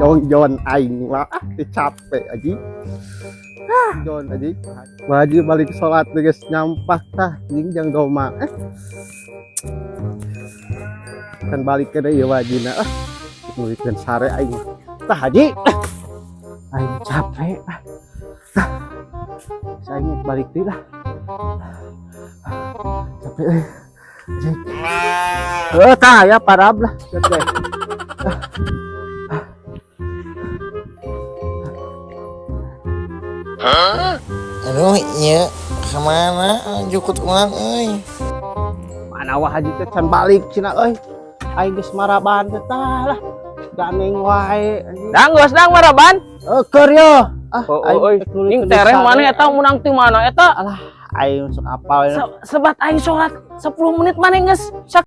Jon aing mah capek aji. Jon aji. Maju balik salat geus nyampak tah jeung doma. Kan balik ke deui wajina. Mulikeun sare aing. Tah haji. Aing capek. Saya ingin balik deui lah. Capek euy. Tah ya parab lah. Capek. Aduh, iya, kemana jukut ulang, Mana wah haji teh can balik cina euy. Aing geus maraban teh tah lah. Ganeng wae. Dang geus dang maraban. Keur yo. Euy, ning tereh mana eta munang teu mana eta? Alah, aing sok apal. Sebat aing salat 10 menit maneh geus